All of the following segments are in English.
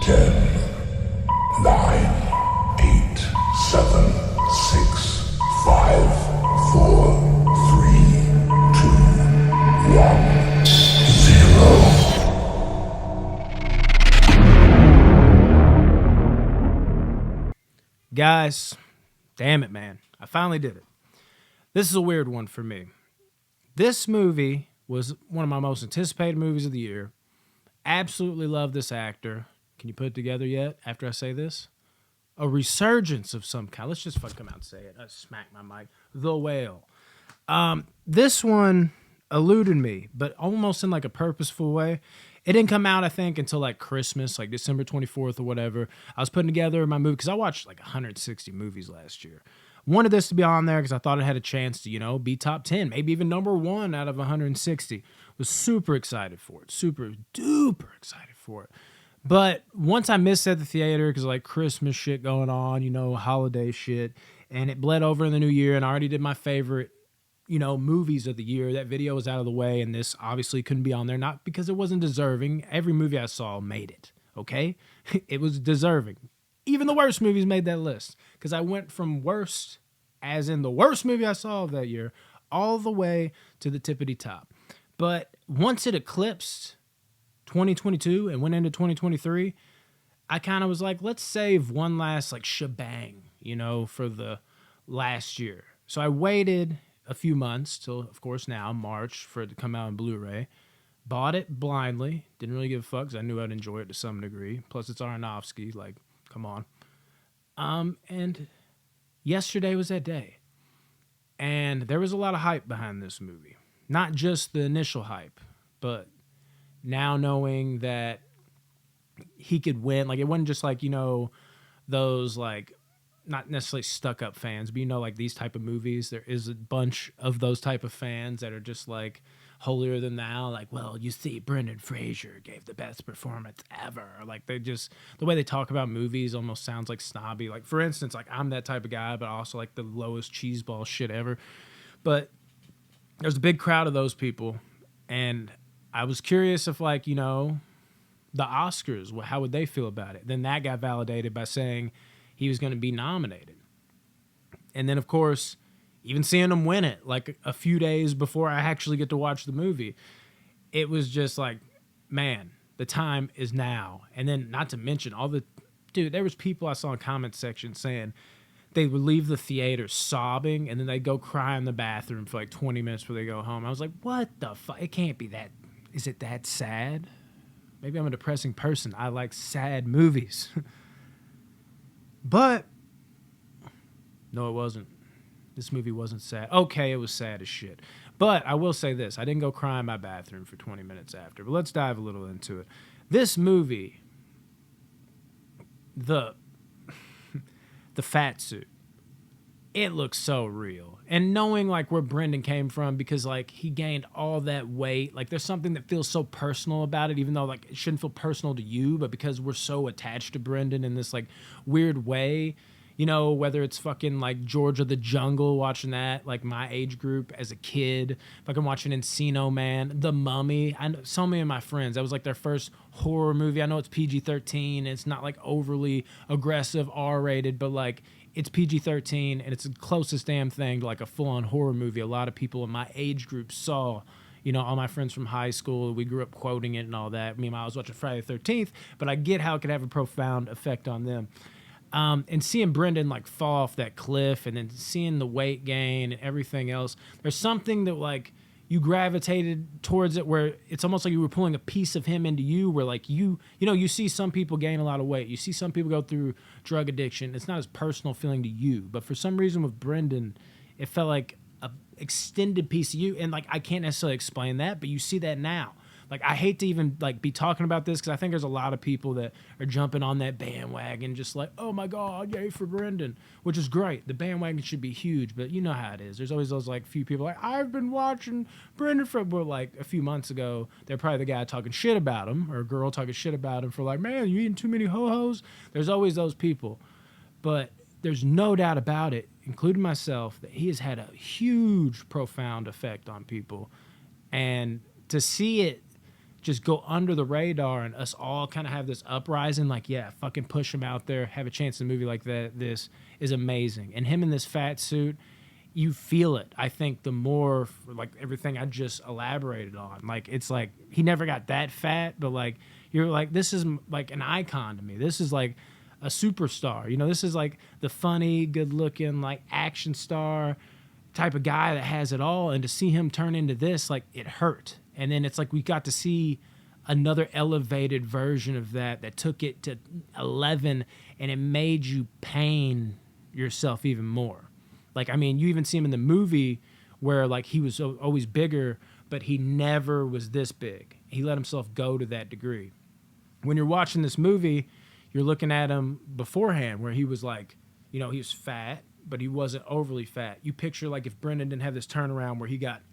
10, 9, 8, 7, 6, 5, 4, 3, 2, 1, 0. Guys, damn it, man. I finally did it. This is a weird one for me. This movie was one of my most anticipated movies of the year. Absolutely love this actor. Can you put it together yet after I say this? A resurgence of some kind. Let's just fucking come out and say it. I smack my mic. The Whale. This one eluded me, but almost in like a purposeful way. It didn't come out, I think, until like Christmas, like December 24th or whatever. I was putting together my movie because I watched like 160 movies last year. Wanted this to be on there because I thought it had a chance to, you know, be top 10, maybe even number 1 out of 160. Was super excited for it. Super duper excited for it. But once I missed at the theater because like Christmas shit going on, you know, holiday shit, and it bled over in the new year, and I already did my favorite, you know, movies of the year. That video was out of the way, and this obviously couldn't be on there, not because it wasn't deserving. Every movie I saw made it, okay? It was deserving. Even the worst movies made that list, because I went from worst, as in the worst movie I saw of that year, all the way to the tippity top. But once it eclipsed 2022 and went into 2023, I kind of was like, let's save one last like shebang, you know, for the last year. So I waited a few months till, of course, now March for it to come out on Blu-ray. Bought it blindly. Didn't really give a fuck because I knew I'd enjoy it to some degree. Plus, it's Aronofsky. Like, come on. And yesterday was that day. And there was a lot of hype behind this movie. Not just the initial hype, but now knowing that he could win. Like, it wasn't just like, you know, those like, not necessarily stuck-up fans, but you know, like these type of movies, there is a bunch of those type of fans that are just like holier than thou. Like, well, you see, Brendan Fraser gave the best performance ever. Like, they just, the way they talk about movies almost sounds like snobby. Like, for instance, like I'm that type of guy, but also like the lowest cheeseball shit ever. But there's a big crowd of those people, and I was curious if, like, you know, the Oscars, how would they feel about it? Then that got validated by saying he was going to be nominated. And then, of course, even seeing him win it, like a few days before I actually get to watch the movie, it was just like, man, the time is now. And then, not to mention all the, dude, there was people I saw in comment section saying they would leave the theater sobbing, and then they'd go cry in the bathroom for like 20 minutes before they go home. I was like, what the fuck? It can't be that. Is it that sad? Maybe I'm a depressing person. I like sad movies. But no, it wasn't. This movie wasn't sad. Okay, it was sad as shit. But I will say this. I didn't go cry in my bathroom for 20 minutes after. But let's dive a little into it. This movie, the fat suit, it looks so real. And knowing like where Brendan came from, because like he gained all that weight, like there's something that feels so personal about it, even though like it shouldn't feel personal to you, but because we're so attached to Brendan in this like weird way, you know, whether it's fucking like George of the Jungle, watching that, like my age group as a kid, fucking watching Encino Man, The Mummy. I know so many of my friends, that was like their first horror movie. I know it's PG-13, it's not like overly aggressive R-rated, but like it's PG-13, and it's the closest damn thing to like a full-on horror movie a lot of people in my age group saw. You know, all my friends from high school, we grew up quoting it and all that. Meanwhile, I was watching Friday the 13th, but I get how it could have a profound effect on them. And seeing Brendan like fall off that cliff, and then seeing the weight gain and everything else, there's something that like you gravitated towards it, where it's almost like you were pulling a piece of him into you, where like you know, you see some people gain a lot of weight, you see some people go through drug addiction. It's not as personal feeling to you, but for some reason with Brendan, it felt like a extended piece of you. And like I can't necessarily explain that, but you see that now. Like, I hate to even like be talking about this, because I think there's a lot of people that are jumping on that bandwagon, just like, oh my God, yay for Brendan, which is great. The bandwagon should be huge, but you know how it is. There's always those like few people like, I've been watching Brendan for, well, like a few months ago, they're probably the guy talking shit about him, or a girl talking shit about him for like, man, you eating too many ho-hos? There's always those people. But there's no doubt about it, including myself, that he has had a huge, profound effect on people. And to see it just go under the radar and us all kind of have this uprising, like, yeah, fucking push him out there, have a chance in a movie like that. This is amazing. And him in this fat suit, you feel it. I think the more, like, everything I just elaborated on, like, it's like he never got that fat, but like, you're like, this is like an icon to me. This is like a superstar. You know, this is like the funny, good looking, like action star type of guy that has it all. And to see him turn into this, like, it hurt. And then it's like we got to see another elevated version of that took it to 11, and it made you pain yourself even more. Like, I mean, you even see him in the movie where, like, he was always bigger, but he never was this big. He let himself go to that degree. When you're watching this movie, you're looking at him beforehand where he was like, you know, he was fat, but he wasn't overly fat. You picture, like, if Brendan didn't have this turnaround where he got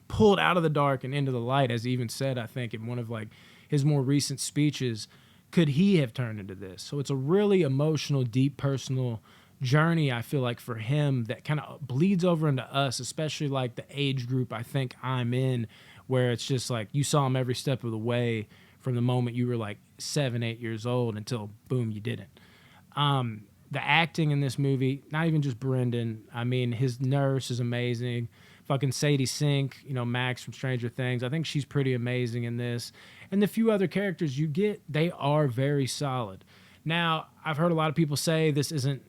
pulled out of the dark and into the light, as he even said, I think, in one of, like, his more recent speeches, could he have turned into this? So it's a really emotional, deep, personal journey, I feel like, for him that kind of bleeds over into us, especially, like, the age group I think I'm in, where it's just like you saw him every step of the way from the moment you were, like, 7, 8 years old until, boom, you didn't. The acting in this movie, not even just Brendan, I mean, his nurse is amazing. Fucking Sadie Sink, you know, Max from Stranger Things. I think she's pretty amazing in this. And the few other characters you get, they are very solid. Now, I've heard a lot of people say this isn't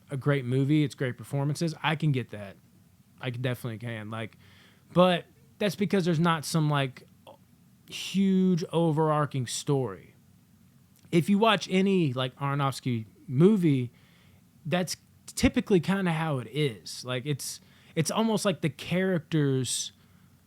a great movie. It's great performances. I can get that. I definitely can. Like, but that's because there's not some, like, huge overarching story. If you watch any, like, Aronofsky movie, that's typically kind of how it is. Like, it's almost like the characters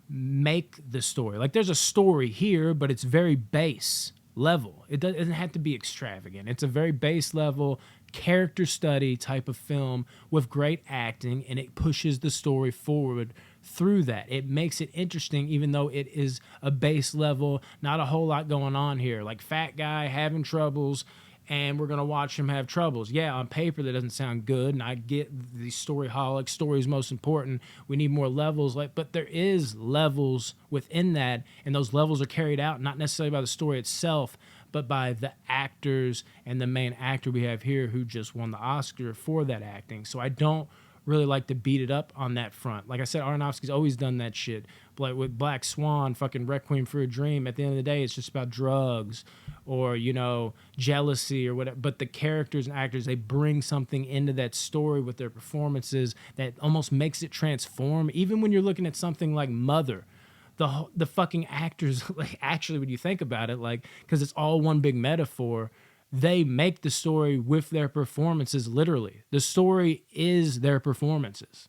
make the story. Like, there's a story here, but it's very base level. It doesn't have to be extravagant. It's a very base level character study type of film with great acting, and it pushes the story forward through that. It makes it interesting, even though it is a base level, not a whole lot going on here. Like, fat guy having troubles, and we're going to watch him have troubles. Yeah, on paper that doesn't sound good, and I get the storyholic, story's most important. We need more levels, but there is levels within that, and those levels are carried out not necessarily by the story itself, but by the actors and the main actor we have here who just won the Oscar for that acting. So I don't really like to beat it up on that front. Like I said, Aronofsky's always done that shit. Like with Black Swan, fucking Requiem for a Dream, at the end of the day, it's just about drugs or, you know, jealousy or whatever. But the characters and actors, they bring something into that story with their performances that almost makes it transform. Even when you're looking at something like Mother, the fucking actors, like, actually, when you think about it, like, because it's all one big metaphor, they make the story with their performances, literally. The story is their performances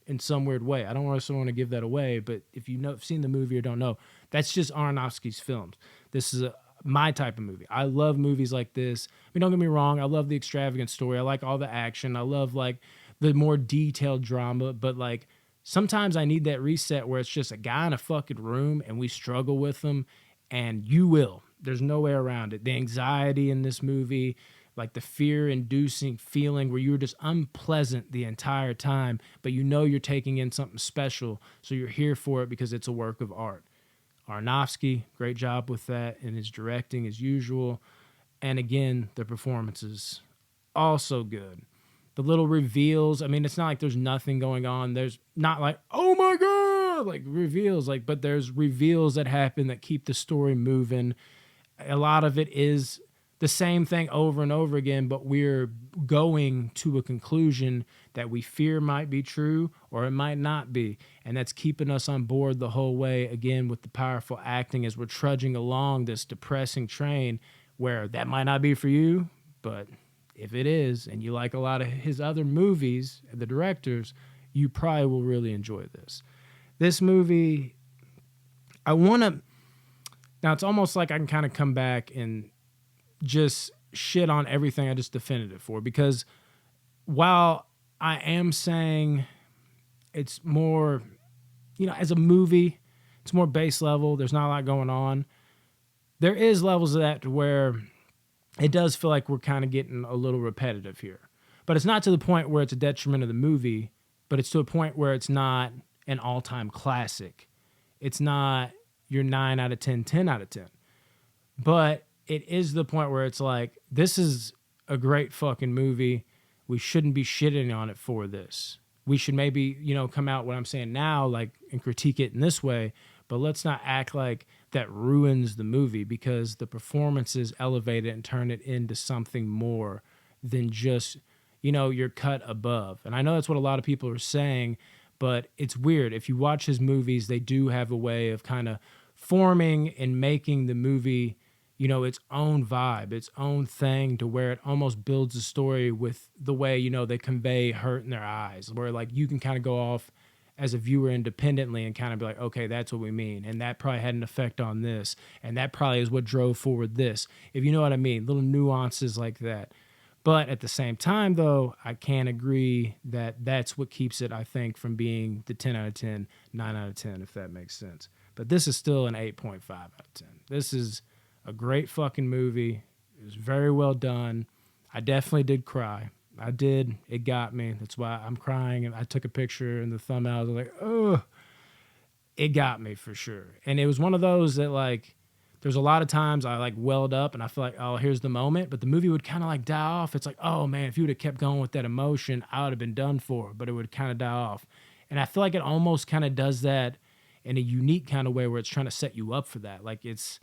in some weird way. I don't also want to give that away, but if you've seen the movie or don't know, that's just Aronofsky's films. This is my type of movie. I love movies like this. I mean, don't get me wrong, I love the extravagant story. I like all the action. I love, like, the more detailed drama, but, like, sometimes I need that reset where it's just a guy in a fucking room and we struggle with him, and you will. There's no way around it. The anxiety in this movie, like the fear-inducing feeling where you're just unpleasant the entire time, but you know you're taking in something special, so you're here for it because it's a work of art. Aronofsky, great job with that in his directing as usual. And again, the performances, also good. The little reveals, I mean, it's not like there's nothing going on. There's not like, oh my God, like reveals, like, but there's reveals that happen that keep the story moving. A lot of it is the same thing over and over again, but we're going to a conclusion that we fear might be true or it might not be. And that's keeping us on board the whole way, again, with the powerful acting as we're trudging along this depressing train where that might not be for you, but if it is, and you like a lot of his other movies, the directors, you probably will really enjoy this. This movie, now it's almost like I can kind of come back and just shit on everything I just defended it for, because while I am saying it's more, you know, as a movie, it's more base level, there's not a lot going on, there is levels of that to where it does feel like we're kind of getting a little repetitive here. But it's not to the point where it's a detriment of the movie, but it's to a point where it's not an all-time classic. It's not, you're 9 out of 10, 10 out of 10. But it is the point where it's like, this is a great fucking movie. We shouldn't be shitting on it for this. We should maybe, come out what I'm saying now, like, and critique it in this way, but let's not act like that ruins the movie, because the performances elevate it and turn it into something more than just, your cut above. And I know that's what a lot of people are saying, but it's weird. If you watch his movies, they do have a way of kind of forming and making the movie, its own vibe, its own thing, to where it almost builds a story with the way, they convey hurt in their eyes, where like you can kind of go off as a viewer independently and kind of be like, okay, that's what we mean. And that probably had an effect on this. And that probably is what drove forward this, if you know what I mean, little nuances like that. But at the same time, though, I can agree that that's what keeps it, I think, from being the 10 out of 10, 9 out of 10, if that makes sense. But this is still an 8.5 out of 10. This is a great fucking movie. It was very well done. I definitely did cry. I did. It got me. That's why I'm crying. And I took a picture and the thumbnail. I was like, oh, it got me for sure. And it was one of those that, like, there's a lot of times I like welled up and I feel like, oh, here's the moment. But the movie would kind of like die off. It's like, oh man, if you would have kept going with that emotion, I would have been done for. But it would kind of die off. And I feel like it almost kind of does that in a unique kind of way, where it's trying to set you up for that. Like it's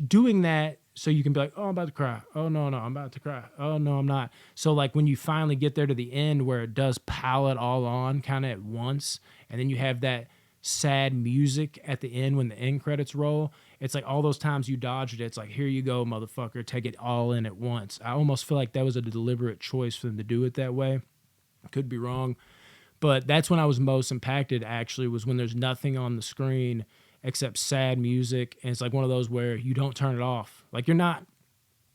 doing that so you can be like, oh, I'm about to cry. Oh, no, I'm about to cry. Oh, no, I'm not. So, like, when you finally get there to the end where it does pile it all on kind of at once, and then you have that sad music at the end when the end credits roll, it's like all those times you dodged it. It's like, here you go, motherfucker. Take it all in at once. I almost feel like that was a deliberate choice for them to do it that way. Could be wrong. But that's when I was most impacted, actually, was when there's nothing on the screen except sad music, and it's like one of those where you don't turn it off. Like, you're not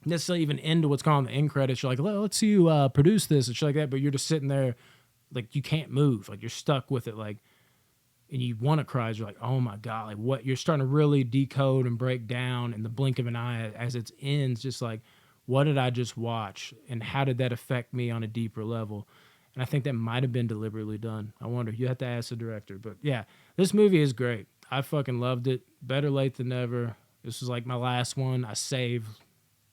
necessarily even into what's called the end credits. You're like, well, let's see you produce this and shit like that, but you're just sitting there, like, you can't move. Like, you're stuck with it, like, and you want to cry. You're like, oh my God, like, what? You're starting to really decode and break down in the blink of an eye as it ends, just like, what did I just watch, and how did that affect me on a deeper level? And I think that might have been deliberately done. I wonder. You have to ask the director. But yeah, this movie is great. I fucking loved it. Better late than never. This was like my last one. I saved,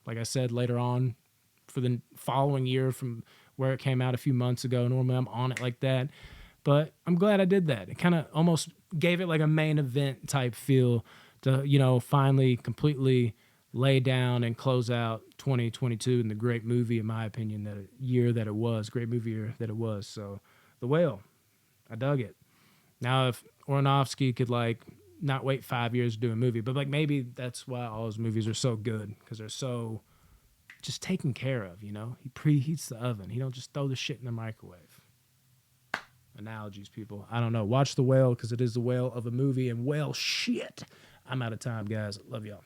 like I said, later on for the following year from where it came out a few months ago. Normally I'm on it like that. But I'm glad I did that. It kind of almost gave it like a main event type feel to, finally completely lay down and close out 2022 and the great movie, in my opinion, great movie year that it was. So The Whale, I dug it. Now, if Aronofsky could like not wait 5 years to do a movie, but like maybe that's why all his movies are so good, because they're so just taken care of, He preheats the oven. He don't just throw the shit in the microwave. Analogies, people. I don't know. Watch The Whale, because it is the whale of a movie, and whale shit. I'm out of time, guys. Love y'all.